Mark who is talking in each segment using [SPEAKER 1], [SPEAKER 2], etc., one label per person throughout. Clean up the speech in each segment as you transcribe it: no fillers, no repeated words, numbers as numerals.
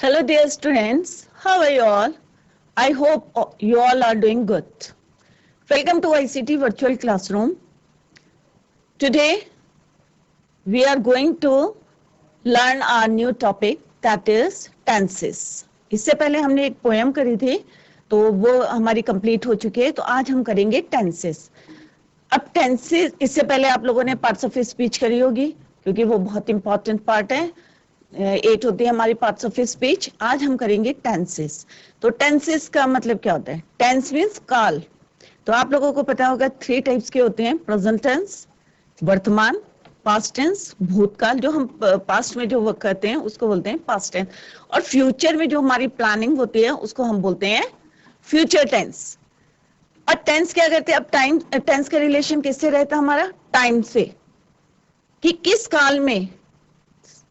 [SPEAKER 1] Hello, dear students. How are you all? I hope you all are doing good. Welcome to ICT Virtual Classroom. Today, we are going to learn our new topic, that is tenses. इससे पहले हमने एक poem करी थी, तो वो हमारी complete हो चुकी है. तो आज हम करेंगे टेंसेस. अब टेंसेस, इससे पहले आप लोगों ने पार्ट्स ऑफ स्पीच करी होगी, क्योंकि वो बहुत इंपॉर्टेंट पार्ट है. 8 होती है हमारी पार्ट्स ऑफ स्पीच. आज हम करेंगे टेंसेस. तो टेंसेस का मतलब क्या होता है? टेंस मीन्स काल. तो आप लोगों को पता होगा 3 टाइप्स के होते हैं: प्रेजेंट टेंस, वर्तमान, पास्ट टेंस, भूतकाल. जो हम पास्ट में जो वर्क करते हैं उसको बोलते हैं पास्ट टेंस, और फ्यूचर में जो हमारी प्लानिंग होती है उसको हम बोलते हैं फ्यूचर टेंस. और टेंस क्या करते हैं? अब टाइम, टेंस का रिलेशन किससे रहता है? हमारा टाइम से, कि किस काल में.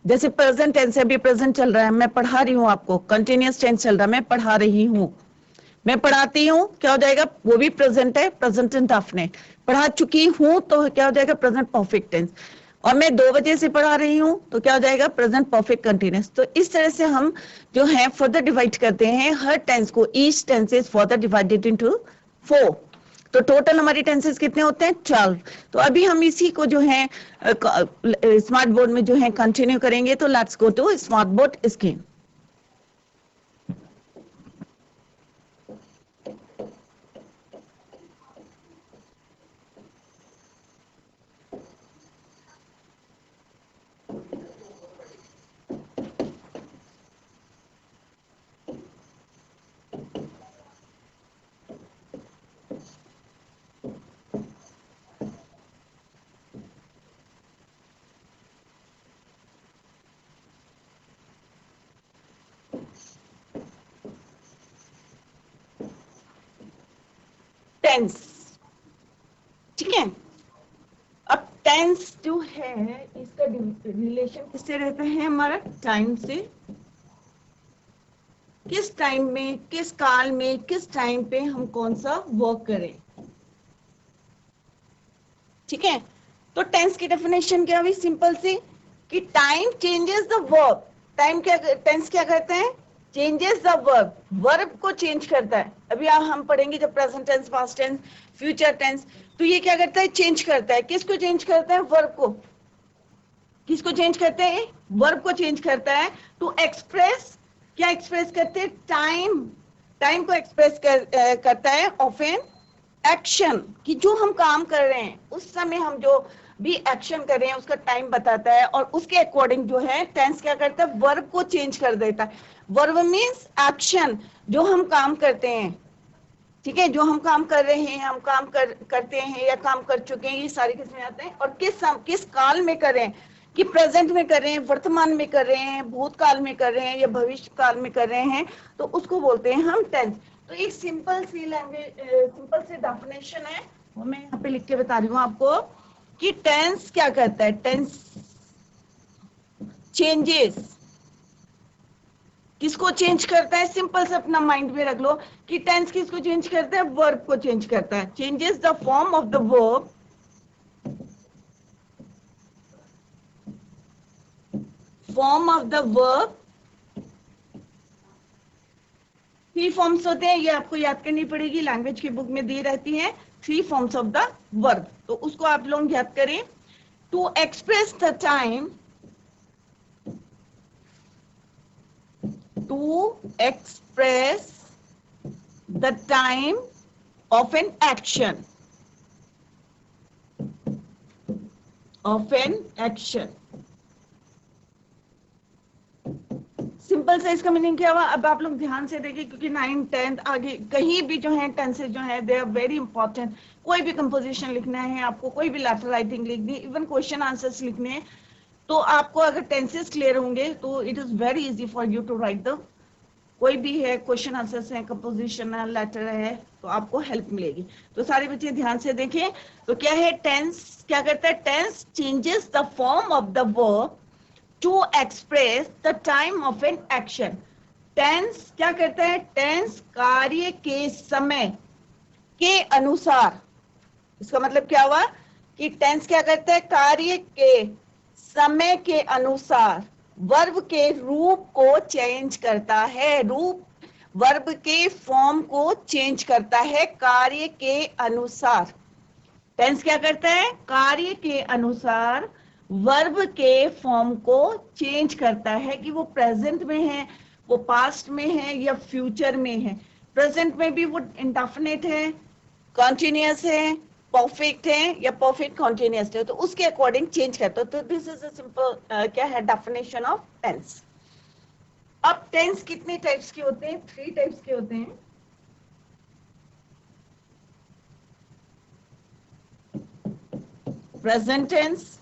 [SPEAKER 1] जैसे प्रेजेंट टेंस है, अभी प्रेजेंट चल रहा है, मैं पढ़ा रही हूँ आपको. कंटिन्यूअस टेंस चल रहा है, मैं पढ़ा रही हूँ, मैं पढ़ाती हूँ, क्या हो जाएगा? वो भी प्रेजेंट है, प्रेजेंट इंडेफिनिट. पढ़ा चुकी हूँ तो क्या हो जाएगा? Present perfect tense. और मैं 2 बजे से पढ़ा रही हूँ तो क्या हो जाएगा? Present perfect continuous. तो इस तरह से हम जो है फर्दर डिवाइड करते हैं हर टेंस को. Each tense is further divided into 4. तो टोटल हमारी टेंसेस कितने होते हैं? 12. तो अभी हम इसी को जो है स्मार्ट बोर्ड में जो है कंटिन्यू करेंगे. तो let's go to smart board screen. Tense, ठीक है. अब टेंस जो है इसका रिलेशन किससे रहता है? हमारा टाइम से. किस टाइम में, किस काल में, किस टाइम पे हम कौन सा वर्क करें, ठीक है. तो टेंस की डेफिनेशन क्या हुई? सिंपल सी, कि time changes the verb. Time क्या, टेंस क्या करते हैं? Changes the verb. वर्ब को चेंज करता है. अभी हम पढ़ेंगे जब present tense, past tense, future tense. तो ये क्या करता है? चेंज करता है. किसको चेंज करता है? वर्ब को. किसको चेंज करते हैं? वर्ब को चेंज करता है. टू एक्सप्रेस, क्या एक्सप्रेस करते हैं? टाइम. टाइम को एक्सप्रेस करता है ऑफ एन एक्शन, कि जो हम काम कर रहे हैं उस समय हम जो भी एक्शन कर रहे हैं उसका टाइम बताता है. और उसके अकॉर्डिंग जो है टेंस क्या करता है? वर्ब को चेंज कर देता है. वर्ब मीन्स एक्शन, जो हम काम करते हैं, ठीक है. जो हम काम कर रहे हैं, हम काम करते हैं या काम कर चुके हैं, ये सारे किस में आते हैं. और किस काल में कर रहे हैं, कि प्रेजेंट में कर रहे हैं, वर्तमान में कर रहे हैं, भूतकाल में कर रहे हैं या भविष्य काल में कर रहे हैं, तो उसको बोलते हैं हम टेंस. तो एक सिंपल सी लैंग्वेज, सिंपल सी डेफिनेशन है, वो मैं यहाँ पे लिख के बता रही हूँ आपको, कि टेंस क्या करता है? Tense changes. किसको चेंज करता है? सिंपल से अपना माइंड में रख लो कि टेंस किसको चेंज करता है? वर्ब को चेंज करता है. Changes the form of the verb, form of the verb. 3 forms होते हैं, ये आपको याद करनी पड़ेगी, लैंग्वेज की बुक में दी रहती है. 3 फॉर्म्स ऑफ द वर्ब, तो उसको आप लोग याद करें. To express the time, to express the time of an action, of an action. Simple से इसका मीनिंग क्या हुआ? अब आप लोग ध्यान से देखिए, क्योंकि 9th 10th आगे कहीं भी जो है टेंसेस जो है दे आर वेरी इंपॉर्टेंट. कोई भी कंपोजिशन लिखना है आपको, कोई भी लेटर राइटिंग लिखनी, इवन क्वेश्चन आंसर्स लिखने हैं, तो आपको अगर टेंसेस क्लियर होंगे तो it is very easy for you to write the, कोई भी है क्वेश्चन आंसर्स है, कंपोजिशन है, लेटर है, तो आपको हेल्प मिलेगी. तो सारे बच्चे ध्यान से देखें. तो क्या है? टेंस क्या करता है? Tense changes the form of the verb to express the time of an action. Tense क्या करता है? टेंस कार्य के समय के अनुसार. इसका मतलब क्या हुआ? कि टेंस क्या करता है? कार्य के समय के अनुसार वर्ब के रूप को चेंज करता है, रूप वर्ब के फॉर्म को चेंज करता है कार्य के अनुसार। टेंस क्या करता है? कार्य के अनुसार वर्ब के फॉर्म को चेंज करता है कि वो प्रेजेंट में है, वो पास्ट में है या फ्यूचर में है। प्रेजेंट में भी वो इंडेफिनिट है, कॉन्टिन्यूअस है, परफेक्ट है या परफेक्ट कॉन्टिन्यूअस है, तो उसके अकॉर्डिंग चेंज करता है। तो दिस इज अ सिंपल क्या है डेफिनेशन ऑफ टेंस। अब टेंस कितने टाइप्स के होते हैं? 3 टाइप्स के होते हैं। Present tense,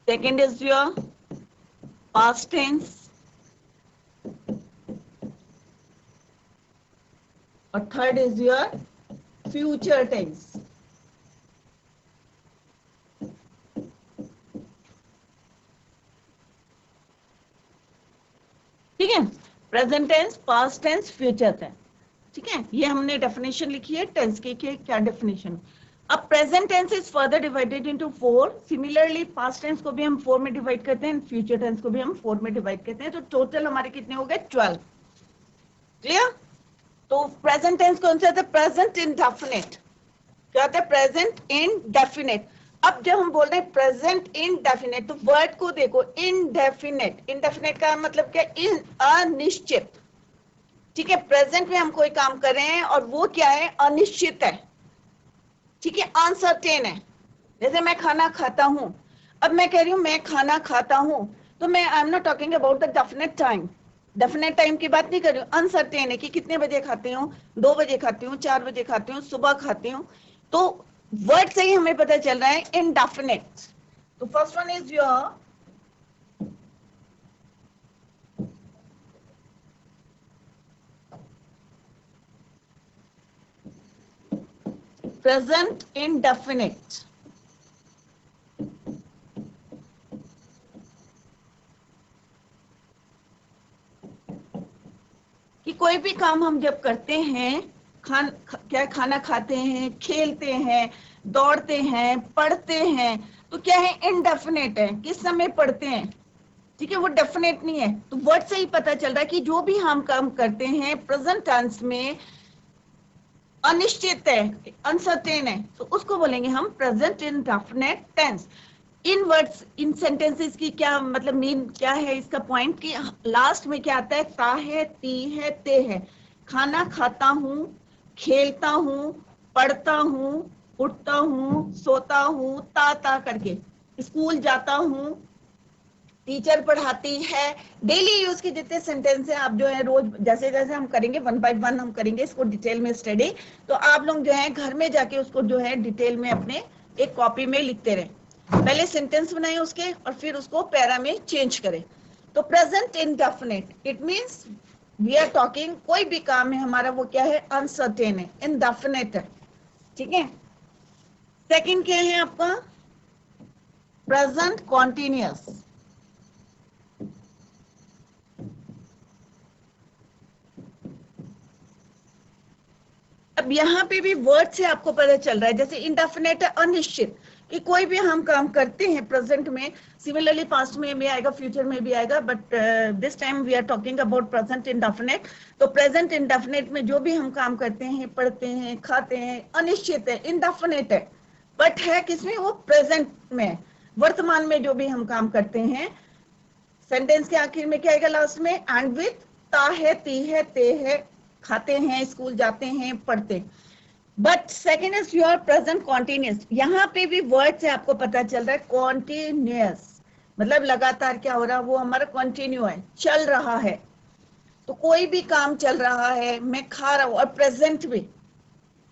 [SPEAKER 1] second is your past tense, और third is your future tense. ठीक है, present tense, past tense, future tense. ठीक है, ये हमने डेफिनेशन लिखी है टेंस की क्या डेफिनेशन। अब present tense is further divided into 4। Similarly past tense को भी हम 4 में डिवाइड करते हैं, फ्यूचर टेंस को भी हम 4 में डिवाइड करते हैं। तो टोटल हमारे कितने हो गए? 12। क्लियर? तो प्रेजेंट टेंस कौन सा था? Present indefinite. क्या होता है? Present indefinite. अब जब हम बोल रहे हैं प्रेजेंट इंडेफिनिट, तो वर्ड को देखो, इंडेफिनिट। इंडेफिनिट का मतलब क्या? अनिश्चित। ठीक है, प्रेजेंट में हम कोई काम कर रहे हैं और वो क्या है? अनिश्चित है। ठीक है, अनसर्टेन है। जैसे मैं खाना खाता हूं, अब मैं कह रही हूं मैं खाना खाता हूं, तो मैं I am not talking about the definite time. Definite time की बात नहीं कर रही हूँ, अनसर्टेन है कि कितने बजे खाती हूँ, 2 बजे खाती हूँ, 4 बजे खाती हूँ, सुबह खाती हूँ। तो वर्ड से ही हमें पता चल रहा है इनडेफिनेट। तो first one is your present indefinite. कि कोई भी काम हम जब करते हैं, क्या खाना खाते हैं, खेलते हैं, दौड़ते हैं, पढ़ते हैं, तो क्या है? इनडेफिनेट है, किस समय पढ़ते हैं। ठीक है, वो डेफिनेट नहीं है। तो वर्ड से ही पता चल रहा है कि जो भी हम काम करते हैं प्रेजेंट टेंस में अनिश्चित है, अनसर्टेन है, तो उसको बोलेंगे हम प्रेजेंट इंडेफिनिट टेंस। इन वर्ड्स, इन सेंटेंसेस की क्या मतलब मीन क्या है इसका पॉइंट? कि लास्ट में क्या आता है? ता है, ती है, ते है। खाना खाता हूँ, खेलता हूँ, पढ़ता हूँ, उठता हूँ, सोता हूँ, ता करके। स्कूल जाता हूँ, टीचर पढ़ाती है। डेली यूज के जितने सेंटेंस हैं आप जो है रोज जैसे जैसे हम करेंगे 1 बाय 1 हम करेंगे इसको डिटेल में स्टडी। तो आप लोग जो है घर में जाके उसको जो है डिटेल में अपने एक कॉपी में लिखते रहे। पहले सेंटेंस बनाए उसके और फिर उसको पैरा में चेंज करें। तो present indefinite it means we are talking, कोई भी काम है हमारा वो क्या है? अनसर्टेन है, इनडेफिनिट है। ठीक है, सेकंड क्या है आपका? Present continuous. अब यहाँ पे भी वर्ड से आपको पता चल रहा है, जैसे इंडेफिनेट है, अनिश्चित, कि कोई भी हम काम करते हैं प्रेजेंट में, सिमिलरली पास्ट में भी आएगा, फ्यूचर में भी आएगा, but this time we are talking about present indefinite. तो प्रेजेंट इंडेफिनेट में जो भी हम काम करते हैं, पढ़ते हैं, खाते हैं, अनिश्चित है, इंडेफिनेट है, बट है किसमें? वो प्रेजेंट में, वर्तमान में जो भी हम काम करते हैं। सेंटेंस के आखिर में क्या आएगा? लास्ट में एंड विथ ता है, ती है, ते है, खाते हैं, स्कूल जाते हैं, पढ़ते। But second is your present continuous. यहाँ पे भी वर्ड से आपको पता चल रहा है कॉन्टिन्यूस, मतलब लगातार क्या हो रहा है? वो हमारा कंटिन्यू है, चल रहा है। तो कोई भी काम चल रहा है, मैं खा रहा हूं, और प्रेजेंट भी।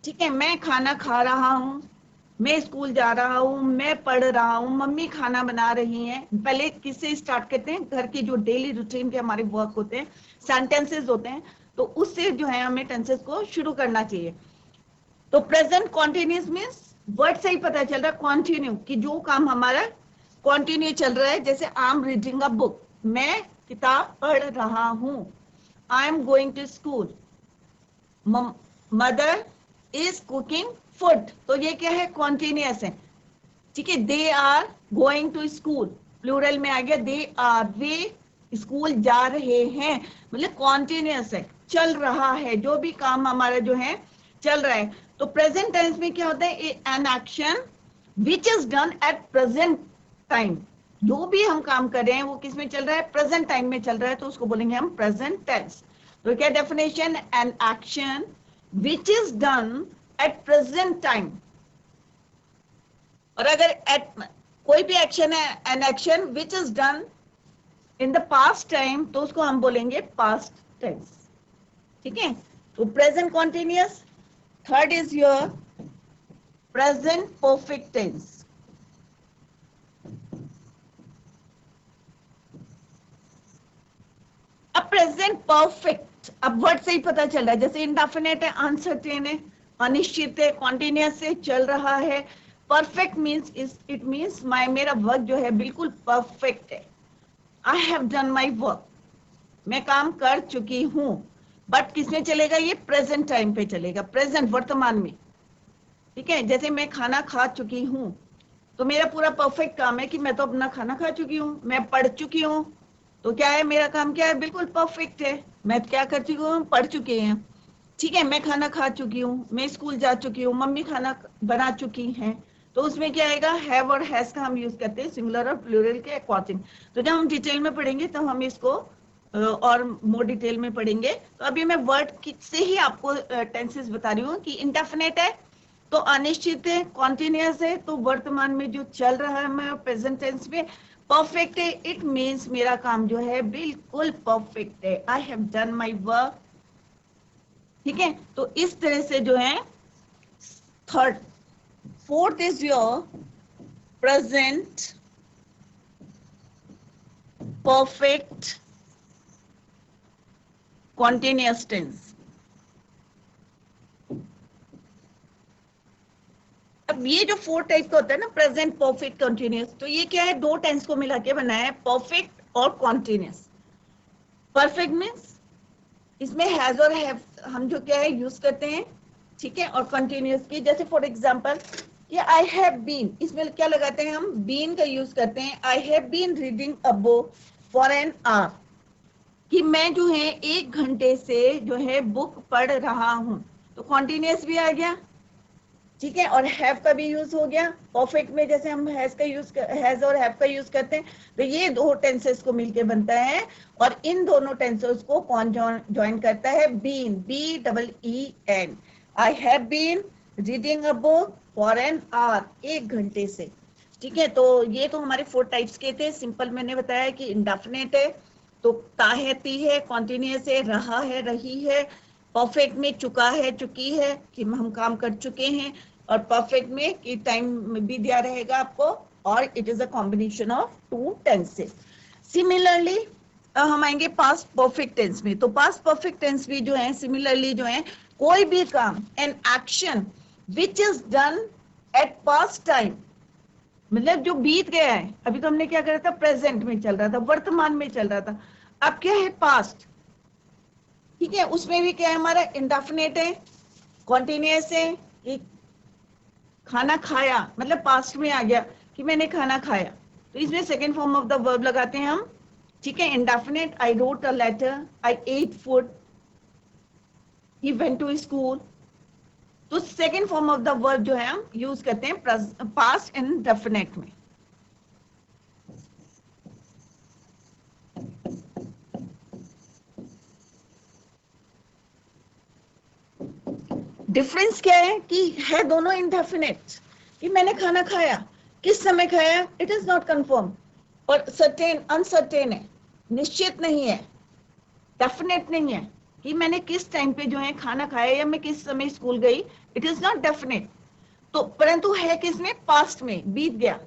[SPEAKER 1] ठीक है, मैं खाना खा रहा हूं, मैं स्कूल जा रहा हूं, मैं पढ़ रहा हूं, मम्मी खाना बना रही हैं। पहले किससे स्टार्ट करते हैं? घर की जो डेली रूटीन के हमारे वर्क होते हैं, सेंटेंसेस होते हैं, तो उससे जो है हमें टेंसेस को शुरू करना चाहिए। तो प्रेजेंट कॉन्टिन्यूस मीन्स वर्ड से ही पता चल रहा है कॉन्टिन्यू, कि जो काम हमारा कॉन्टिन्यू चल रहा है। जैसे I am reading a book, मैं किताब पढ़ रहा हूं। I am going to school, mother is cooking food. तो ये क्या है? कॉन्टिन्यूअस है। ठीक है, they are going to school, plural में आ गया दे आर, वे स्कूल जा रहे हैं, मतलब कॉन्टिन्यूअस है, चल रहा है, जो भी काम हमारा जो है चल रहा है। तो प्रेजेंट टेंस में क्या होता है, an action which is done at present time, जो भी हम काम कर रहे हैं वो किस में चल रहा है, प्रेजेंट टाइम में चल रहा है, तो उसको बोलेंगे हम प्रेजेंट टेंस। तो क्या definition, an action which is done at present time. और अगर एट कोई भी एक्शन है, an action which is done in the past time, तो उसको हम बोलेंगे पास्ट टेंस। ठीक है, तो present continuous. Third is your present perfect tense. अब प्रेजेंट परफेक्ट, अब वर्ड से ही पता चल रहा है, जैसे इंडेफिनेट है, अनसर्टेन है, अनिश्चित है, कॉन्टिन्यूअस है, चल रहा है। परफेक्ट मीन्स इट मीन्स मेरा वर्क जो है बिल्कुल परफेक्ट है। I have done my work, मैं काम कर चुकी हूं। बट किसमें चलेगा, ये प्रेजेंट टाइम पे चलेगा, प्रेजेंट वर्तमान में। ठीक है, जैसे मैं खाना खा चुकी हूं, तो मेरा पूरा परफेक्ट काम है कि मैं तो अपना खाना खा चुकी हूँ, मैं पढ़ चुकी हूँ, तो क्या है, मेरा काम क्या है, बिल्कुल परफेक्ट है, मैं क्या कर चुकी हूँ, पढ़ चुके हैं। ठीक है, मैं खाना खा चुकी हूँ, मैं स्कूल जा चुकी हूँ, मम्मी खाना बना चुकी हैं, तो उसमें क्या आएगा, हैव और हैज का हम यूज करते हैं सिंगुलर और प्लूरल के अकॉर्डिंग। तो जब हम डिटेल में पढ़ेंगे तो हम इसको और मोर डिटेल में पढ़ेंगे। तो अभी मैं वर्ड से ही आपको टेंसेस बता रही हूँ कि इंडेफिनेट है तो अनिश्चित है, कॉन्टिन्यूअस है तो वर्तमान में जो चल रहा है मैं प्रेजेंट टेंस में, परफेक्ट है इट मीन्स मेरा काम जो है बिल्कुल परफेक्ट है, I have done my work. ठीक है, तो इस तरह से जो है third. Fourth is your present perfect continuous tense. अब ये जो फोर टाइप का होता है ना, प्रेजेंट परफेक्ट कंटिन्यूअस, तो ये क्या है, दो टेंस को मिला के बनाया है, परफेक्ट और कॉन्टिन्यूअस। परफेक्ट मीन्स इसमें हैज और हैव हम जो क्या है यूज करते हैं। ठीक है, और कंटिन्यूअस की, जैसे फॉर एग्जांपल ये आई हैव बीन, इसमें क्या लगाते हैं हम, बीन का यूज करते हैं। I have been reading a book for an hour, कि मैं जो है 1 घंटे से जो है बुक पढ़ रहा हूं, तो कॉन्टिन्यूअस भी आ गया। ठीक है, और हैव का भी यूज हो गया। परफेक्ट में जैसे हम हैज और हैव का यूज करते हैं, तो ये दो टेंसेस को मिलके बनता है। और इन दोनों टेंसेस को कौन ज्वाइन करता है, been, B double E N. I have been reading a book for an hour, 1 घंटे से। ठीक है, तो ये तो हमारे 4 टाइप्स के थे। सिंपल मैंने बताया कि इंडेफिनेट है तो ता है, ती है, कॉन्टिन्यूअस है, रहा है, रही है। परफेक्ट में चुका है, चुकी है, कि हम काम कर चुके हैं। और परफेक्ट में कि टाइम भी दिया रहेगा आपको, और it is a combination of 2 tenses. Similarly हम आएंगे पास्ट परफेक्ट टेंस में। तो पास्ट परफेक्ट टेंस भी जो है सिमिलरली जो है, कोई भी काम, N action which is done eight past time, मतलब जो बीत गया है, अभी तो हमने क्या करा था, प्रेजेंट में चल रहा था, वर्तमान में चल रहा था, अब क्या है, पास्ट। ठीक है, उसमें भी क्या है, हमारा इंडेफिनेट है, कॉन्टिन्यूअस है, कि खाना खाया, मतलब पास्ट में आ गया कि मैंने खाना खाया, तो इसमें second form of the verb लगाते हैं हम। ठीक है, indefinite, I wrote a letter, I ate food, he went to school. तो second form of the verb जो है हम यूज करते हैं पास्ट इंडेफिनेट में। डिफरेंस क्या है कि है दोनों इंडेफिनेट, कि मैंने खाना खाया, किस समय खाया, इट इज नॉट कंफर्म। और सर्टेन, अनसर्टेन है, निश्चित नहीं है, डेफिनेट नहीं है कि मैंने किस टाइम पे जो है खाना खाया या मैं किस समय स्कूल गई, इट इज नॉट डेफिनेट। तो परंतु है किसमें, पास्ट में, बीत गया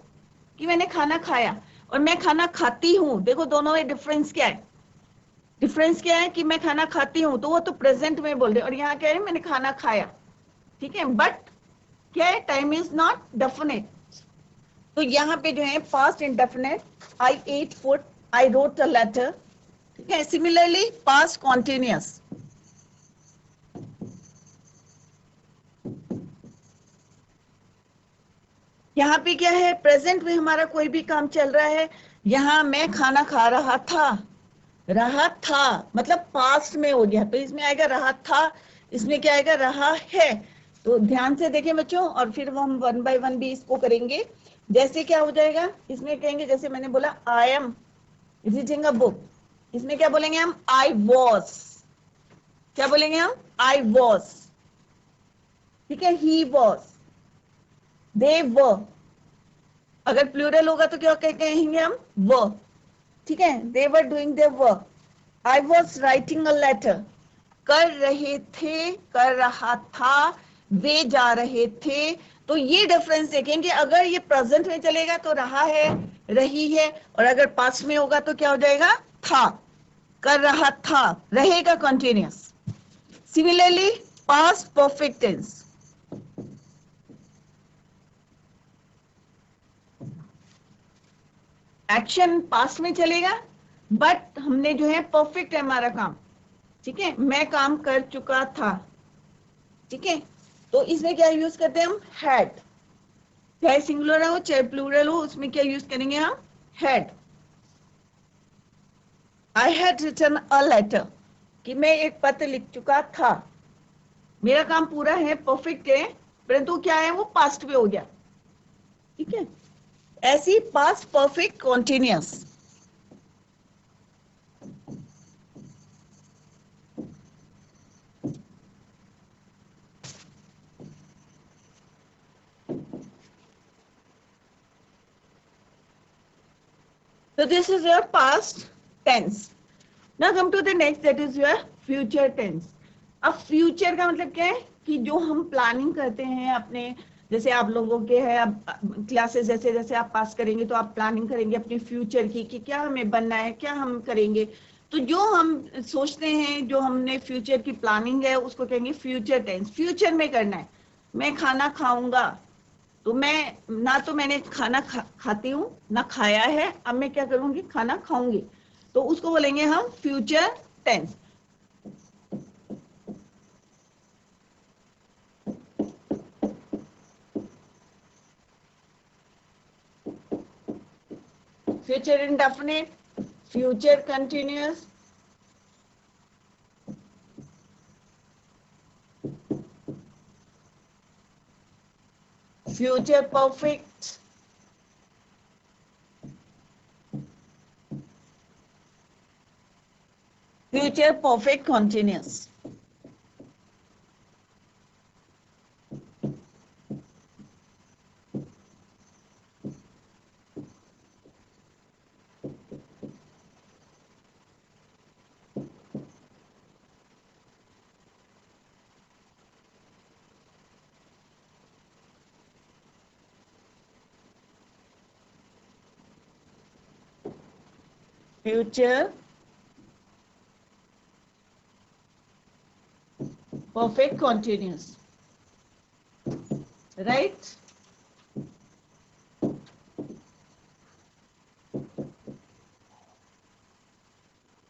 [SPEAKER 1] कि मैंने खाना खाया। और मैं खाना खाती हूँ, देखो दोनों में डिफरेंस क्या है, डिफरेंस क्या है कि मैं खाना खाती हूँ तो वो तो प्रेजेंट में बोल रहे, और यहाँ क्या है, मैंने खाना खाया। ठीक है, बट क्या है, टाइम इज नॉट डेफिनेट। तो यहाँ पे जो है past indefinite, I ate food, I wrote a letter. ठीक है, सिमिलरली पास्ट कॉन्टिन्यूअस, यहाँ पे क्या है, प्रेजेंट में हमारा कोई भी काम चल रहा है। यहाँ मैं खाना खा रहा था मतलब पास्ट में हो गया, तो इसमें आएगा रहा था, इसमें क्या आएगा, रहा है। तो ध्यान से देखें बच्चों, और फिर वो हम वन बाय वन भी इसको करेंगे। जैसे क्या हो जाएगा, इसमें कहेंगे, जैसे मैंने बोला आई एम रीडिंग अ बुक, इसमें क्या बोलेंगे हम, आई वॉज, क्या बोलेंगे हम, आई वॉज, ठीक है, ही वॉज, दे व, अगर प्लूरल होगा तो क्या कहेंगे हम, व, ठीक है, they were doing their work, I was writing a letter, कर रहे थे, कर रहा था, वे जा रहे थे। तो ये डिफरेंस देखेंगे, अगर ये प्रेजेंट में चलेगा तो रहा है, रही है, और अगर पास्ट में होगा तो क्या हो जाएगा, था, कर रहा था, रहेगा continuous. Similarly past perfect tense, action past में चलेगा, बट हमने जो है परफेक्ट है हमारा काम, ठीक है, मैं काम कर चुका था, ठीक है। तो इसमें क्या यूज करते हैं हम, हैड, चाहे सिंगुलर हो चाहे प्लूरल हो, उसमें क्या यूज करेंगे हम, had. I had written a letter, कि मैं एक पत्र लिख चुका था, मेरा काम पूरा है, परफेक्ट है, परंतु क्या है, वो पास्ट में हो गया, ठीक है। ऐसी past perfect continuous, so this is your past tense. Now come to the next, that is your future tense. अब फ्यूचर का मतलब क्या है, कि जो हम प्लानिंग करते हैं अपने, जैसे आप लोगों के है, अब क्लासेस जैसे जैसे आप पास करेंगे तो आप प्लानिंग करेंगे अपने फ्यूचर की, कि क्या हमें बनना है, क्या हम करेंगे। तो जो हम सोचते हैं, जो हमने फ्यूचर की प्लानिंग है, उसको कहेंगे फ्यूचर टेंस। फ्यूचर में करना है, मैं खाना खाऊंगा, तो मैं ना, तो मैंने खाना खाती हूँ ना खाया है, अब मैं क्या करूंगी, खाना खाऊंगी, तो उसको बोलेंगे हम future tense. Future indefinite, future continuous, future perfect, future perfect continuous. Future perfect continuous, right.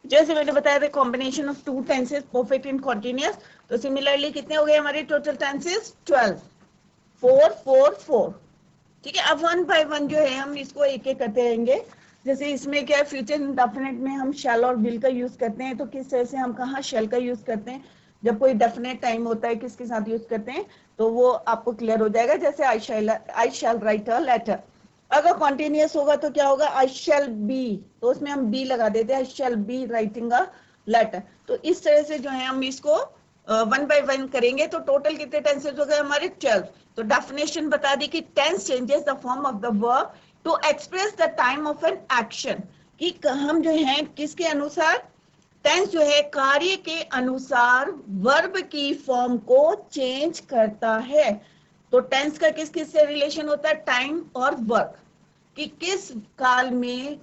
[SPEAKER 1] जैसे मैंने बताया था, combination of two tenses, perfect and continuous. तो सिमिलरली कितने हो गए हमारे टोटल टेंसेस, 12, 4 4 4, ठीक है। अब वन बाय वन जो है हम इसको एक एक करते रहेंगे। जैसे इसमें क्या है, फ्यूचर इंडेफिनिट में हम शैल और विल का यूज करते हैं, तो किस तरह से हम कहाँ शैल का यूज करते हैं, जब कोई डेफिनेट टाइम होता है किसके साथ यूज करते हैं, तो वो आपको क्लियर हो जाएगा। जैसे आई शैल राइट अ लेटर, अगर कॉन्टिन्यूअस होगा तो क्या होगा, आई शैल बी, तो उसमें हम बी लगा देते हैं, I shall be writing a letter. तो इस तरह से जो है हम इसको वन बाय वन करेंगे। तो टोटल कितने टेंसेस हो गए हमारे, 12। तो डेफिनेशन बता दी कि tense changes the form of the verb to express the time of an action, कि हम जो है किसके अनुसार, टेंस जो है कार्य के अनुसार वर्ब की फॉर्म को चेंज करता है। तो टेंस का किस किस से रिलेशन होता है, टाइम और वर्क, कि किस काल में,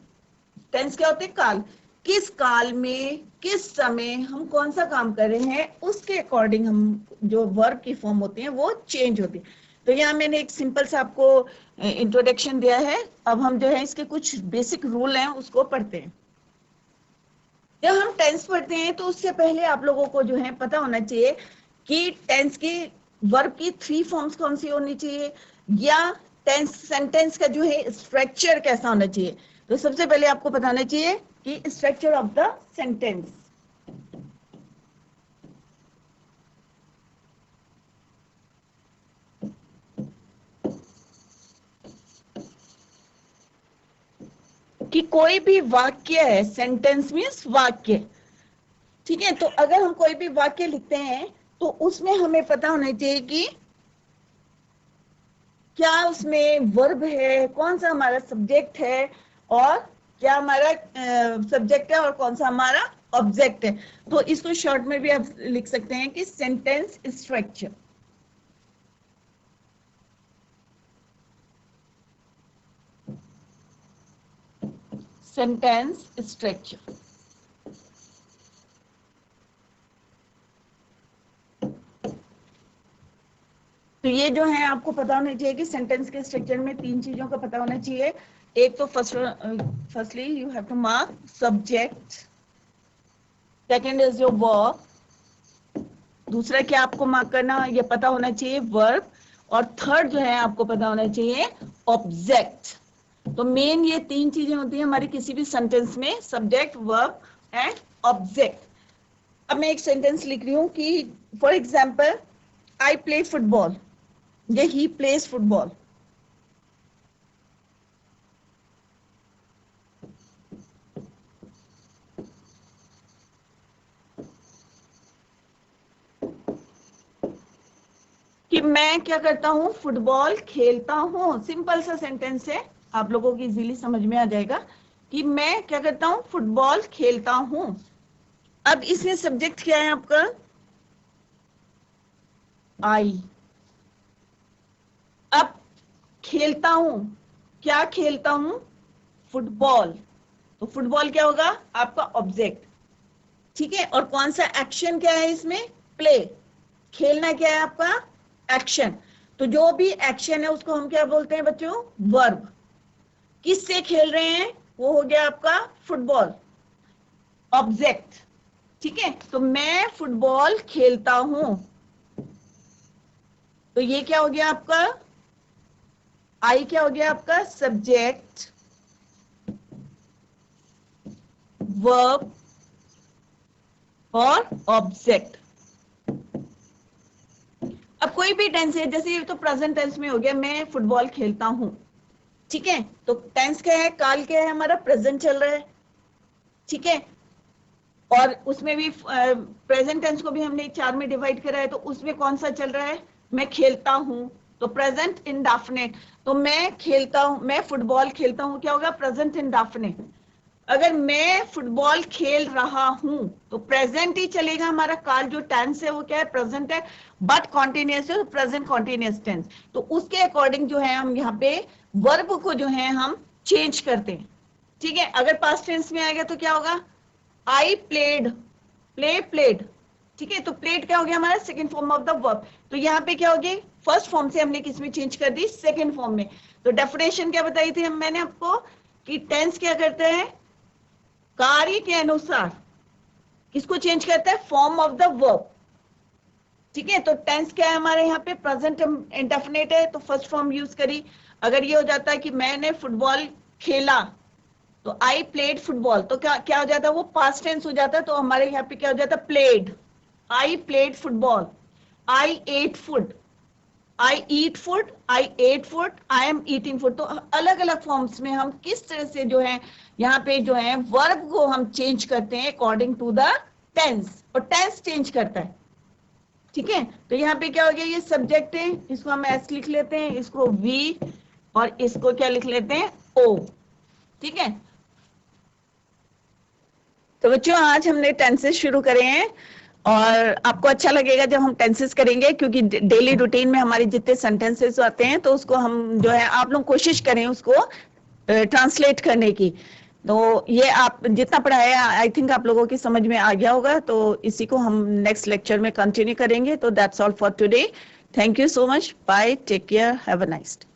[SPEAKER 1] टेंस क्या होते हैं, काल, किस काल में किस समय हम कौन सा काम कर रहे हैं, उसके अकॉर्डिंग हम जो वर्ब की फॉर्म होती है वो चेंज होती है। तो यहाँ मैंने एक सिंपल सा आपको इंट्रोडक्शन दिया है। अब हम जो है इसके कुछ बेसिक रूल हैं उसको पढ़ते हैं। जब हम टेंस पढ़ते हैं तो उससे पहले आप लोगों को जो है पता होना चाहिए कि टेंस की वर्ब की 3 फॉर्म्स कौन सी होनी चाहिए, या टेंस सेंटेंस का जो है स्ट्रक्चर कैसा होना चाहिए। तो सबसे पहले आपको पता होना चाहिए कि स्ट्रक्चर ऑफ द सेंटेंस। कि कोई भी वाक्य है, सेंटेंस मीन्स वाक्य, ठीक है। तो अगर हम कोई भी वाक्य लिखते हैं तो उसमें हमें पता होना चाहिए कि क्या उसमें वर्ब है, कौन सा हमारा सब्जेक्ट है, और क्या हमारा सब्जेक्ट है और कौन सा हमारा ऑब्जेक्ट है। तो इसको शॉर्ट में भी आप लिख सकते हैं कि सेंटेंस स्ट्रक्चर। Sentence structure. तो ये जो है आपको पता होना चाहिए कि सेंटेंस के स्ट्रक्चर में तीन चीजों का पता होना चाहिए। एक तो firstly you have to mark subject, second is your verb, दूसरा क्या आपको मार्क करना ये पता होना चाहिए वर्ब, और थर्ड जो है आपको पता होना चाहिए ऑब्जेक्ट। तो मेन ये तीन चीजें होती हैं हमारी किसी भी सेंटेंस में, सब्जेक्ट, वर्ब एंड ऑब्जेक्ट। अब मैं एक सेंटेंस लिख रही हूँ कि for example I play football, ये ही प्लेज फुटबॉल। कि मैं क्या करता हूं, फुटबॉल खेलता हूं। सिंपल सा सेंटेंस है, आप लोगों को इजीली समझ में आ जाएगा कि मैं क्या करता हूं, फुटबॉल खेलता हूं। अब इसमें सब्जेक्ट क्या है आपका, आई। अब खेलता हूं, क्या खेलता हूं, फुटबॉल। तो फुटबॉल क्या होगा आपका ऑब्जेक्ट, ठीक है। और कौन सा एक्शन क्या है इसमें, प्ले। खेलना क्या है आपका एक्शन। तो जो भी एक्शन है उसको हम क्या बोलते हैं बच्चों, वर्ब। किससे खेल रहे हैं, वो हो गया आपका फुटबॉल, ऑब्जेक्ट, ठीक है। तो मैं फुटबॉल खेलता हूं, तो ये क्या हो गया आपका, आई क्या हो गया आपका सब्जेक्ट, वर्ब और ऑब्जेक्ट। अब कोई भी टेंस है, जैसे ये तो प्रेजेंट टेंस में हो गया, मैं फुटबॉल खेलता हूं, ठीक है। तो टेंस क्या है, काल क्या है हमारा, प्रेजेंट चल रहा है, ठीक है। और उसमें भी प्रेजेंट टेंस को भी हमने चार में डिवाइड करा है, तो उसमें कौन सा चल रहा है, मैं खेलता हूं, तो प्रेजेंट इंडेफिनिट। तो मैं खेलता हूं, मैं फुटबॉल खेलता हूं, क्या होगा प्रेजेंट इंडेफिनिट। अगर मैं फुटबॉल खेल रहा हूं तो प्रेजेंट ही चलेगा हमारा, काल जो टेंस है वो क्या है, प्रेजेंट है, बट कॉन्टिन्यूअस है, तो प्रेजेंट कॉन्टिन्यूअस टेंस। तो उसके अकॉर्डिंग जो है हम यहाँ पे वर्ब को जो है हम चेंज करते हैं, ठीक है। अगर पास्ट टेंस में आएगा तो क्या होगा, आई प्लेड, प्लेड, ठीक है। तो प्लेड क्या हो गया हमारा second form of the verb. तो यहाँ पे क्या हो गया, फर्स्ट फॉर्म से हमने किस में चेंज कर दी, सेकंड फॉर्म में। तो डेफिनेशन क्या बताई थी मैंने आपको कि टेंस क्या करते हैं, कार्य के अनुसार किसको चेंज करता है, फॉर्म ऑफ द वर्ब, ठीक है। तो टेंस क्या है हमारे यहाँ पे, प्रेजेंट इंडेफिनिट है, तो फर्स्ट फॉर्म यूज करी। अगर ये हो जाता है कि मैंने फुटबॉल खेला, तो आई प्लेड फुटबॉल, तो क्या क्या हो जाता है, वो पास्ट टेंस हो जाता है। तो हमारे यहाँ पे क्या हो जाता है, played, I played football, I ate food, I eat food, I ate food, I am eating food. तो अलग अलग फॉर्म्स में हम किस तरह से जो है यहाँ पे जो है वर्ब को हम चेंज करते हैं अकॉर्डिंग टू द टेंस, और टेंस चेंज करता है, ठीक है। तो यहाँ पे क्या हो गया, ये सब्जेक्ट है, इसको हम एस लिख लेते हैं, इसको वी, और इसको क्या लिख लेते हैं, ओ, ठीक है। तो बच्चों आज हमने टेंसेस शुरू करे हैं, और आपको अच्छा लगेगा जब हम टेंसेस करेंगे, क्योंकि डेली रूटीन में हमारे जितने सेंटेंसेस आते हैं तो उसको हम जो है, आप लोग कोशिश करें उसको ट्रांसलेट करने की। तो ये आप जितना पढ़ाया आई थिंक आप लोगों की समझ में आ गया होगा। तो इसी को हम नेक्स्ट लेक्चर में कंटिन्यू करेंगे। तो that's all for today, thank you so much, bye, take care, have a nice day.